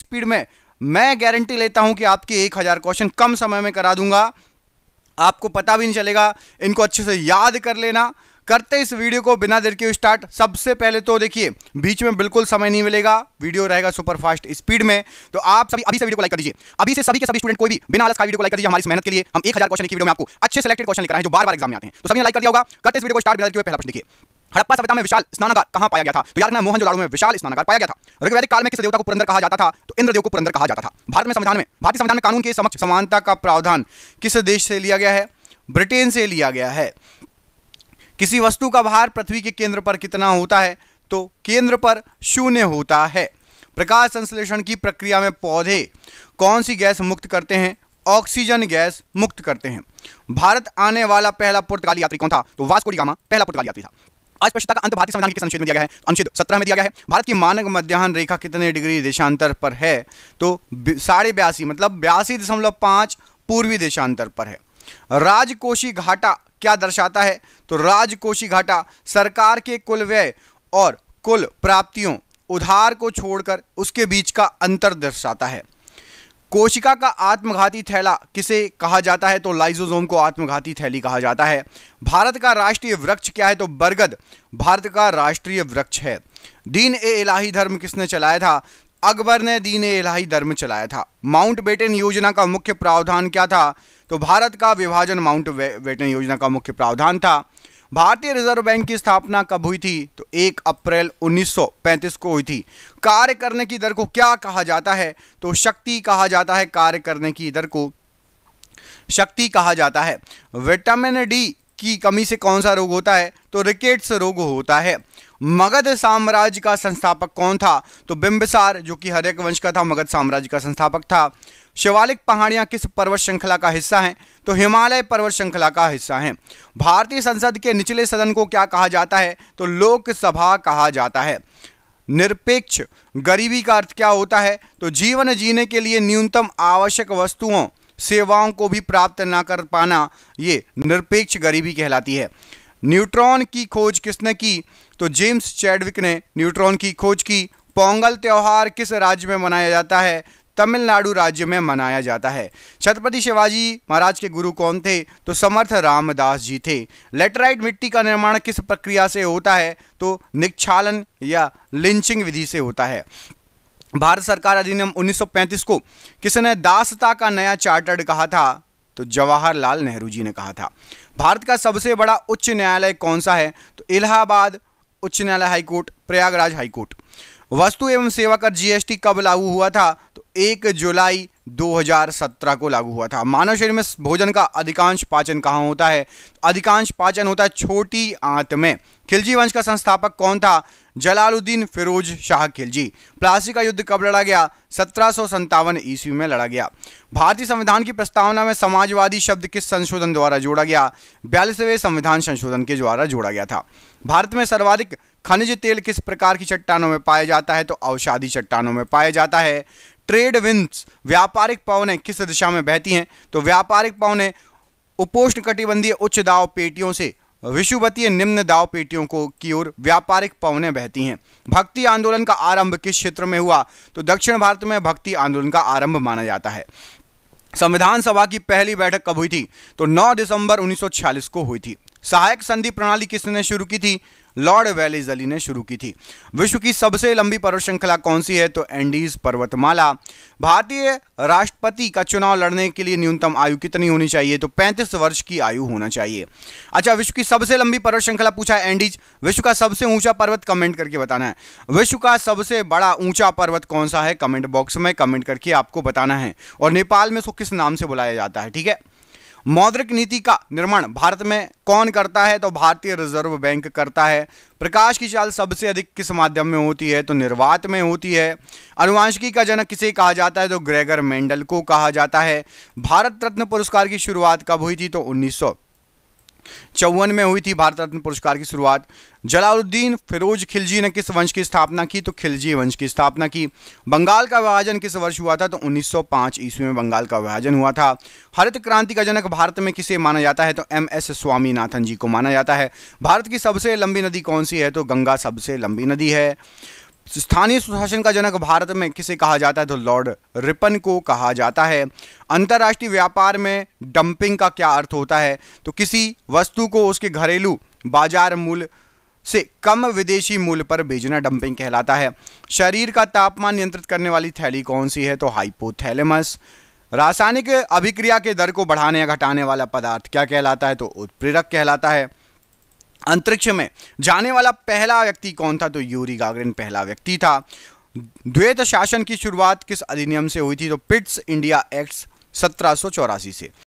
Speed में मैं guarantee लेता हूं कि आपके 1000 क्वेश्चन कम समय में करा दूंगा, आपको पता भी नहीं चलेगा। इनको अच्छे से याद कर लेना। करते इस वीडियो को बिना देर के स्टार्ट। सबसे पहले तो देखिए, बीच में बिल्कुल समय नहीं मिलेगा, वीडियो रहेगा सुपर फास्ट स्पीड में। तो आप सभी अभी से वीडियो को लाइक कर दीजिए, अभी से सभी के सभी स्टूडेंट कोई भी बिना आलस का वीडियो को लाइक कर दीजिए। हमारी इस मेहनत के लिए हम 1000 क्वेश्चन की वीडियो में आपको अच्छे सिलेक्टेड क्वेश्चन लेकर आए जो बार बार एग्जाम में आते हैं। तो सभी ने लाइक कर दिया होगा। करते इस वीडियो को स्टार्ट। बिना देर के पहला प्रश्न देखिए, हड़प्पा सभ्यता में विशाल स्नानागार कहां पाया गया था? तो याद रखना, मोहनजोदाड़ो में विशाल स्नानागार पाया गया था। ऋग्वैदिक काल में किस देवता को पुरंदर कहा जाता था? तो इंद्रदेव को पुरंदर कहा जाता था। भारतीय संविधान में कानून के समक्ष समानता का प्रावधान किस देश से लिया गया है? ब्रिटेन से लिया गया है। किसी वस्तु का भार पृथ्वी के केंद्र पर कितना होता है? तो केंद्र पर 0 होता है। प्रकाश संश्लेषण की प्रक्रिया में पौधे कौन सी गैस मुक्त करते हैं? ऑक्सीजन गैस मुक्त करते हैं। भारत आने वाला पहला पुर्तगाली यात्री कौन था? तो वास्को डी गामा पहला पुर्तगाली यात्री था। अस्पृश्यता का अंत भारतीय संविधान के किस अनुच्छेद में दिया गया है? अनुच्छेद 17 में दिया गया है। भारत की मानक मध्याह्न रेखा कितने डिग्री देशांतर पर है? तो 82.5 मतलब 82.5 पूर्वी देशांतर पर है। राजकोषीय घाटा क्या दर्शाता है? तो राजकोषीय घाटा सरकार के कुल व्यय और कुल प्राप्तियों उधार को छोड़कर उसके बीच का अंतर दर्शाता है। कोशिका का आत्मघाती थैला किसे कहा जाता है? तो लाइसोसोम को आत्मघाती थैली कहा जाता है। भारत का राष्ट्रीय वृक्ष क्या है? तो बरगद भारत का राष्ट्रीय वृक्ष है। दीन ए इलाही धर्म किसने चलाया था? अकबर ने दीन ए इलाही धर्म चलाया था। माउंटबेटन योजना का मुख्य प्रावधान क्या था? तो भारत का विभाजन माउंटबेटन योजना का मुख्य प्रावधान था। भारतीय रिजर्व बैंक की स्थापना कब हुई थी? तो 1 अप्रैल 1935 को हुई थी। कार्य करने की दर को क्या कहा जाता है? तो शक्ति कहा जाता है। कार्य करने की दर को शक्ति कहा जाता है। विटामिन डी की कमी से कौन सा रोग होता है? तो रिकेट्स रोग होता है। मगध साम्राज्य का संस्थापक कौन था? तो बिंबिसार, जो कि हर्यक वंश का था, मगध साम्राज्य का संस्थापक था। शिवालिक पहाड़ियां किस पर्वत श्रृंखला का हिस्सा हैं? तो हिमालय पर्वत श्रृंखला का हिस्सा हैं। भारतीय संसद के निचले सदन को क्या कहा जाता है? तो लोकसभा कहा जाता है। निरपेक्ष गरीबी का अर्थ क्या होता है? तो जीवन जीने के लिए न्यूनतम आवश्यक वस्तुओं सेवाओं को भी प्राप्त ना कर पाना, ये निरपेक्ष गरीबी कहलाती है। न्यूट्रॉन की खोज किसने की? तो जेम्स चैडविक ने न्यूट्रॉन की खोज की। पोंगल त्योहार किस राज्य में मनाया जाता है? तमिलनाडु राज्य में मनाया जाता है। छत्रपति शिवाजी महाराज के गुरु कौन थे? तो समर्थ रामदास जी थे। लेटराइट मिट्टी का निर्माण किस प्रक्रिया से होता है? तो निक्षालन या लिंचिंग विधि से होता है। भारत सरकार अधिनियम 1935 को किसने दासता का नया चार्टर्ड कहा था? तो जवाहरलाल नेहरू जी ने कहा था। भारत का सबसे बड़ा उच्च न्यायालय कौन सा है? तो इलाहाबाद उच्च न्यायालय हाईकोर्ट, प्रयागराज हाईकोर्ट। वस्तु एवं सेवा कर जीएसटी कब लागू हुआ था? तो 1 जुलाई 2017 को लागू हुआ था। मानव शरीर में भोजन का अधिकांश पाचन कहाँ होता है? अधिकांश पाचन होता है छोटी आंत में। खिलजी वंश का संस्थापक कौन था? जलालुद्दीन फिरोज शाह खिलजी। प्लासी का युद्ध कब लड़ा गया? 1757 ईस्वी में लड़ा गया। भारतीय संविधान की प्रस्तावना में समाजवादी शब्द किस संशोधन द्वारा जोड़ा गया? 42वें संविधान संशोधन के द्वारा जोड़ा गया था। भारत में सर्वाधिक खनिज तेल किस प्रकार की चट्टानों में पाया जाता है? तो अवसादी चट्टानों में पाया जाता है। ट्रेड विंड्स व्यापारिक पवनें किस दिशा में बहती हैं? तो व्यापारिक पवनें उपोष्णकटिबंधीय उच्च दाब पेटियों से विषुवतीय निम्न दाब पेटियों को की ओर व्यापारिक पवनें बहती हैं। भक्ति आंदोलन का आरंभ किस क्षेत्र में हुआ? तो दक्षिण भारत में भक्ति आंदोलन का आरंभ माना जाता है। संविधान सभा की पहली बैठक कब हुई थी? तो 9 दिसंबर 1946 को हुई थी। सहायक संधि प्रणाली किसने शुरू की थी? लॉर्ड वेलेस्ली ने शुरू की थी। विश्व की सबसे लंबी पर्वत श्रृंखला कौन सी है? तो एंडीज पर्वतमाला। भारतीय राष्ट्रपति का चुनाव लड़ने के लिए न्यूनतम आयु कितनी होनी चाहिए? तो 35 वर्ष की आयु होना चाहिए। अच्छा, विश्व की सबसे लंबी पर्वत श्रृंखला पूछा है एंडीज। विश्व का सबसे ऊंचा पर्वत कमेंट करके बताना है। विश्व का सबसे बड़ा ऊंचा पर्वत कौन सा है? कमेंट बॉक्स में कमेंट करके आपको बताना है। और नेपाल में इसको किस नाम से बुलाया जाता है? ठीक है। मौद्रिक नीति का निर्माण भारत में कौन करता है? तो भारतीय रिजर्व बैंक करता है। प्रकाश की चाल सबसे अधिक किस माध्यम में होती है? तो निर्वात में होती है। अनुवांशिकी का जनक किसे कहा जाता है? तो ग्रेगर मेंडल को कहा जाता है। भारत रत्न पुरस्कार की शुरुआत कब हुई थी? तो 1954 में हुई थी भारत रत्न पुरस्कार की शुरुआत। जलालुद्दीन फिरोज खिलजी ने किस वंश की स्थापना की? तो खिलजी वंश की स्थापना की। बंगाल का विभाजन किस वर्ष हुआ था? तो 1905 ईस्वी में बंगाल का विभाजन हुआ था। हरित क्रांति का जनक भारत में किसे माना जाता है? तो MS स्वामीनाथन जी को माना जाता है। भारत की सबसे लंबी नदी कौन सी है? तो गंगा सबसे लंबी नदी है। स्थानीय सुशासन का जनक भारत में किसे कहा जाता है? तो लॉर्ड रिपन को कहा जाता है। अंतरराष्ट्रीय व्यापार में डंपिंग का क्या अर्थ होता है? तो किसी वस्तु को उसके घरेलू बाजार मूल्य से कम विदेशी मूल्य पर बेचना डंपिंग कहलाता है। शरीर का तापमान नियंत्रित करने वाली थैली कौन सी है? तो हाइपोथैलेमस। रासायनिक अभिक्रिया के दर को बढ़ाने या घटाने वाला पदार्थ क्या कहलाता है? तो उत्प्रेरक कहलाता है। अंतरिक्ष में जाने वाला पहला व्यक्ति कौन था? तो यूरी गागरिन पहला व्यक्ति था। द्वैत शासन की शुरुआत किस अधिनियम से हुई थी? तो पिट्स इंडिया एक्ट 1784 से।